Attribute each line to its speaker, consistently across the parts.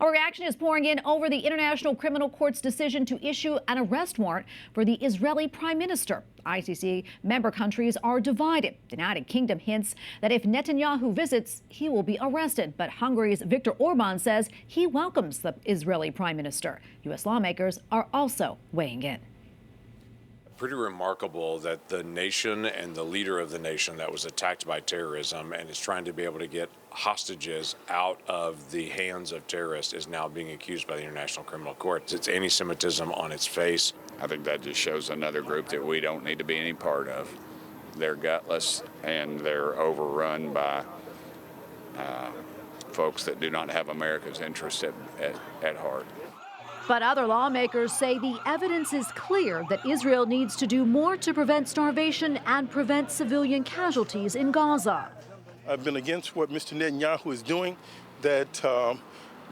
Speaker 1: Our reaction is pouring in over the International Criminal Court's decision to issue an arrest warrant for the Israeli prime minister. ICC member countries are divided. The United Kingdom hints that if Netanyahu visits, he will be arrested. But Hungary's Viktor Orban says he welcomes the Israeli prime minister. U.S. lawmakers are also weighing in.
Speaker 2: Pretty remarkable that the nation and the leader of the nation that was attacked by terrorism and is trying to be able to get hostages out of the hands of terrorists is now being accused by the International Criminal Court. It's anti-Semitism on its face.
Speaker 3: I think that just shows another group that we don't need to be any part of. They're gutless and they're overrun by folks that do not have America's interest at heart.
Speaker 1: But other lawmakers say the evidence is clear that Israel needs to do more to prevent starvation and prevent civilian casualties in Gaza.
Speaker 4: I've been against what Mr. Netanyahu is doing, that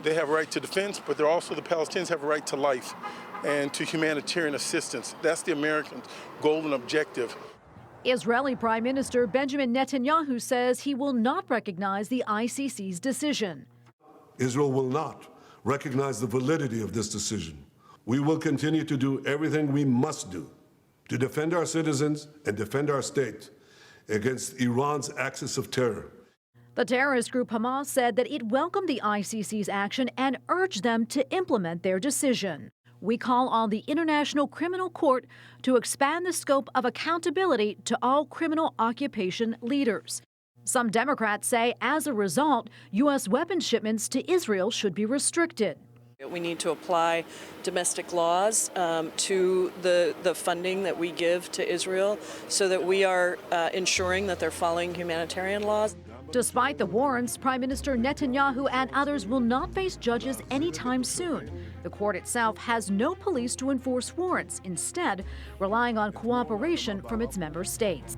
Speaker 4: they have a right to defense, but they're also the Palestinians have a right to life and to humanitarian assistance. That's the American goal and objective.
Speaker 1: Israeli Prime Minister Benjamin Netanyahu says he will not recognize the ICC's decision.
Speaker 5: Israel will not recognize the validity of this decision. We will continue to do everything we must do to defend our citizens and defend our state against Iran's axis of terror.
Speaker 1: The terrorist group Hamas said that it welcomed the ICC's action and urged them to implement their decision. We call on the International Criminal Court to expand the scope of accountability to all criminal occupation leaders. Some Democrats say, as a result, U.S. weapons shipments to Israel should be restricted.
Speaker 6: We need to apply domestic laws to the funding that we give to Israel so that we are ensuring that they're following humanitarian laws.
Speaker 1: Despite the warrants, Prime Minister Netanyahu and others will not face judges anytime soon. The court itself has no police to enforce warrants, instead relying on cooperation from its member states.